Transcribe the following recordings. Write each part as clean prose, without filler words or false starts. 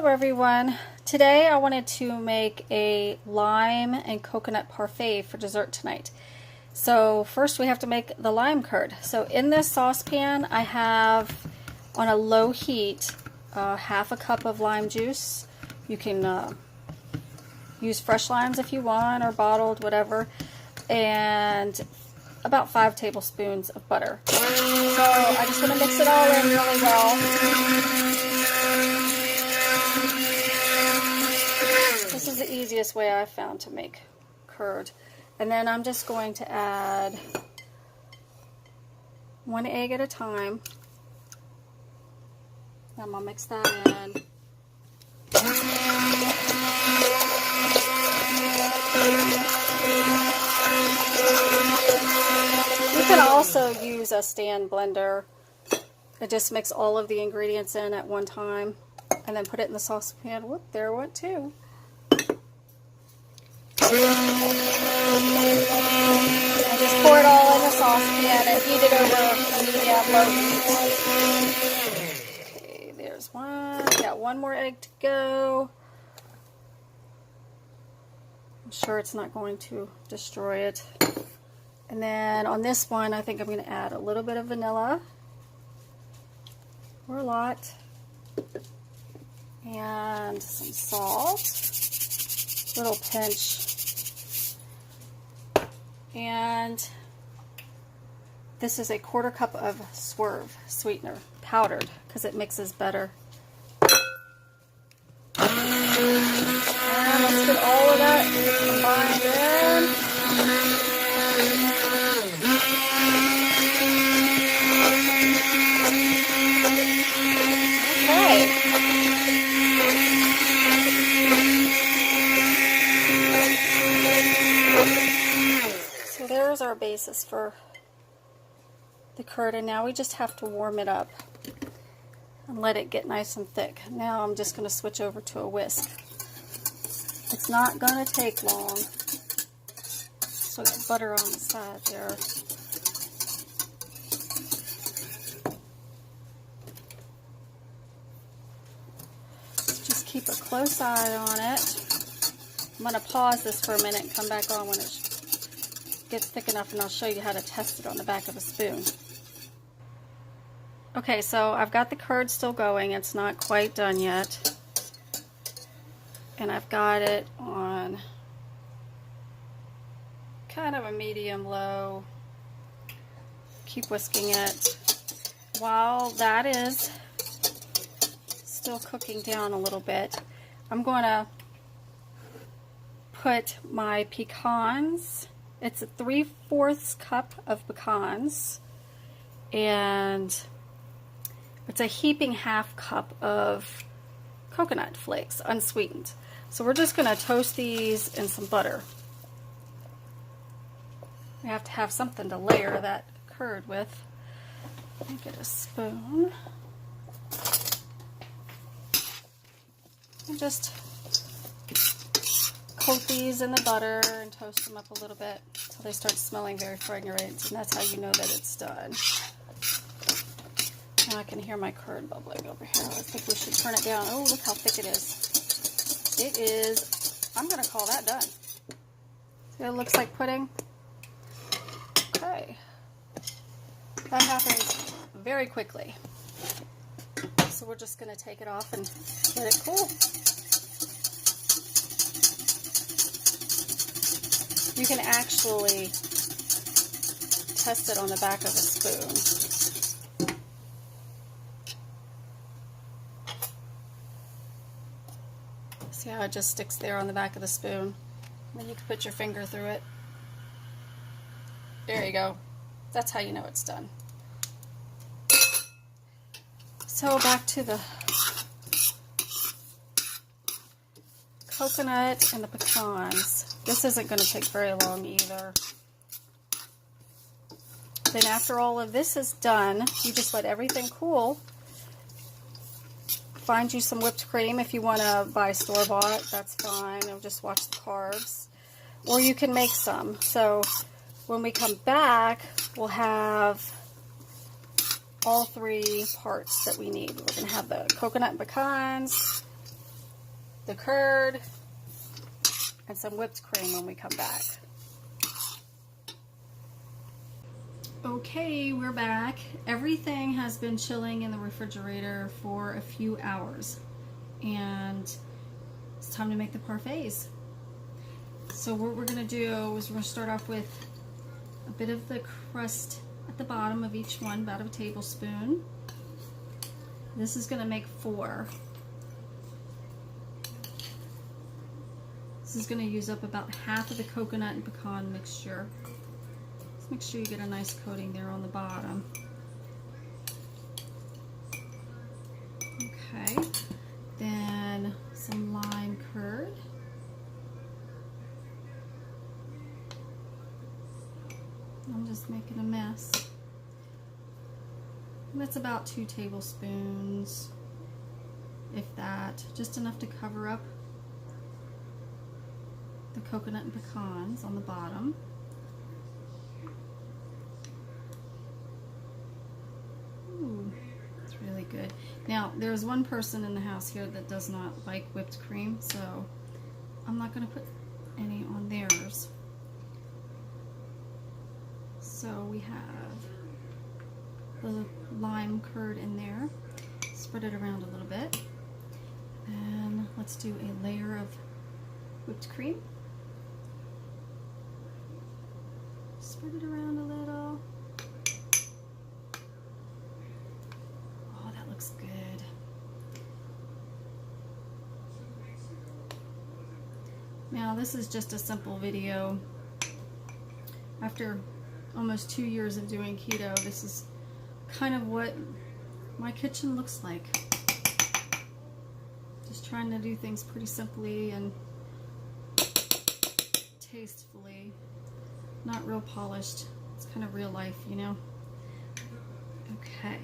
everyone. Today I wanted to make a lime and coconut parfait for dessert tonight. So first we have to make the lime curd. So in this saucepan I have on a low heat half a cup of lime juice. You can use fresh limes if you want, or bottled, whatever, and about 5 tablespoons of butter. So I just want to mix it all in really well. This is the easiest way I've found to make curd. And then I'm just going to add 1 egg at a time. I'm going to mix that in. You can also use a stand blender and just mix all of the ingredients in at one time and then put it in the saucepan. Whoop, there went 2. And just pour it all in the saucepan and heat it over a medium-low heat. Okay, there's one. Got 1 more egg to go. I'm sure it's not going to destroy it. And then on this one, I think I'm going to add a little bit of vanilla, or a lot, and some salt, little pinch. And this is a 1/4 cup of Swerve sweetener, powdered, because it mixes better. And let's get all of that combined in. Okay. So there's our basis for the curd, and now we just have to warm it up and let it get nice and thick. Now I'm just going to switch over to a whisk. It's not going to take long. So got butter on the side there. Just keep a close eye on it. I'm going to pause this for a minute and come back on when it gets thick enough, and I'll show you how to test it on the back of a spoon. Okay, so I've got the curd still going. It's not quite done yet. And I've got it on kind of a medium-low. Keep whisking it. While that is still cooking down a little bit, I'm going to put my pecans. It's a 3/4 cup of pecans, and it's a heaping 1/2 cup of coconut flakes, unsweetened. So we're just going to toast these in some butter. We have to have something to layer that curd with. Let me get a spoon. And just coat these in the butter and toast them up a little bit until they start smelling very fragrant, and that's how you know that it's done. Now I can hear my curd bubbling over here. I think we should turn it down. Oh, look how thick it is. It is, I'm going to call that done. See, it looks like pudding. Okay. That happens very quickly. So we're just going to take it off and let it cool. You can actually test it on the back of a spoon. See how it just sticks there on the back of the spoon? Then you can put your finger through it. There you go. That's how you know it's done. So back to the coconut and the pecans. This isn't going to take very long either. Then after all of this is done, you just let everything cool. Find you some whipped cream. If you want to buy store-bought, that's fine. Or just watch the carbs. Or you can make some. So when we come back, we'll have all 3 parts that we need. We're going to have the coconut and pecans, the curd and some whipped cream when we come back. Okay, we're back. Everything has been chilling in the refrigerator for a few hours, and it's time to make the parfaits. So what we're going to do is we're going to start off with a bit of the crust at the bottom of each one, about a tablespoon. This is going to make 4. This is going to use up about half of the coconut and pecan mixture. Just make sure you get a nice coating there on the bottom. Okay, then some lime curd. I'm just making a mess. And that's about 2 tablespoons, if that, just enough to cover up the coconut and pecans on the bottom. Ooh, it's really good. Now, there's one person in the house here that does not like whipped cream, so I'm not going to put any on theirs. So we have the lime curd in there. Spread it around a little bit. And let's do a layer of whipped cream. Spread it around a little. Oh, that looks good. Now this is just a simple video. After almost 2 years of doing keto, this is kind of what my kitchen looks like. Just trying to do things pretty simply and tastefully. Not real polished. It's kind of real life, you know? Okay.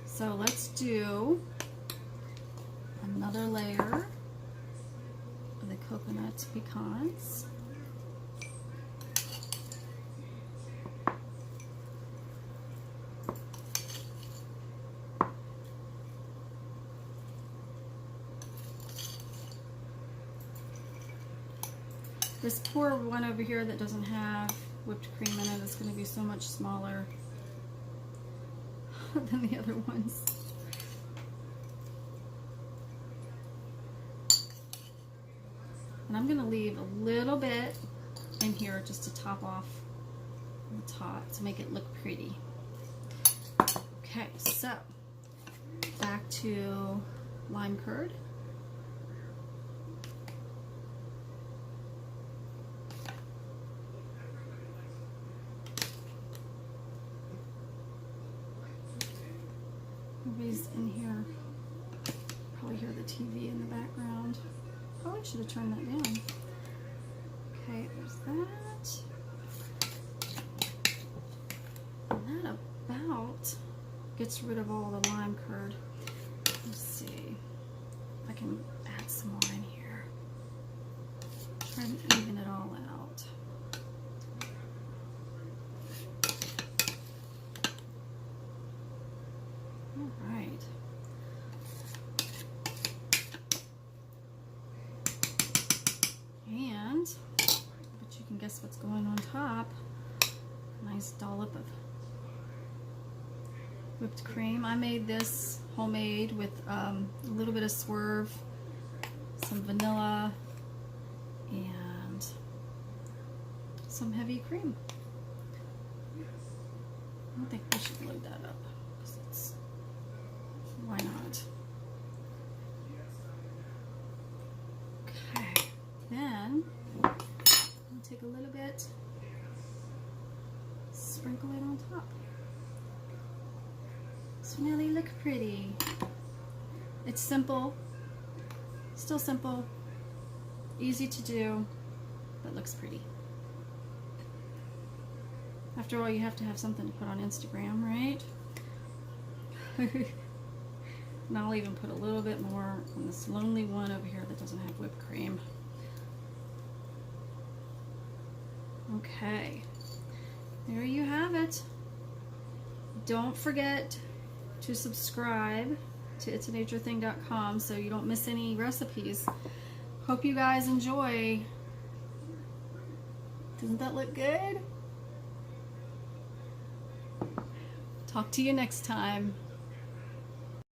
So let's do another layer of the coconut pecans. This poor one over here that doesn't have whipped cream in it is going to be so much smaller than the other ones. And I'm going to leave a little bit in here just to top off the top to make it look pretty. Okay, so back to lime curd. Nobody's in here. Probably hear the TV in the background. Probably should have turned that down. Okay, there's that. And that about gets rid of all the lime curd. Let's see if I can add some more in here. Try to even it all out. Alright. And but you can guess what's going on top. Nice dollop of whipped cream. I made this homemade with a little bit of Swerve, some vanilla, and some heavy cream. I don't think we should load that up. Why not? Okay, then I'll take a little bit, sprinkle it on top. So now they look pretty. It's simple, still simple, easy to do, but looks pretty. After all, you have to have something to put on Instagram, right? And I'll even put a little bit more on this lonely one over here that doesn't have whipped cream. Okay, there you have it. Don't forget to subscribe to itsanatureThing.com so you don't miss any recipes. Hope you guys enjoy. Doesn't that look good? Talk to you next time.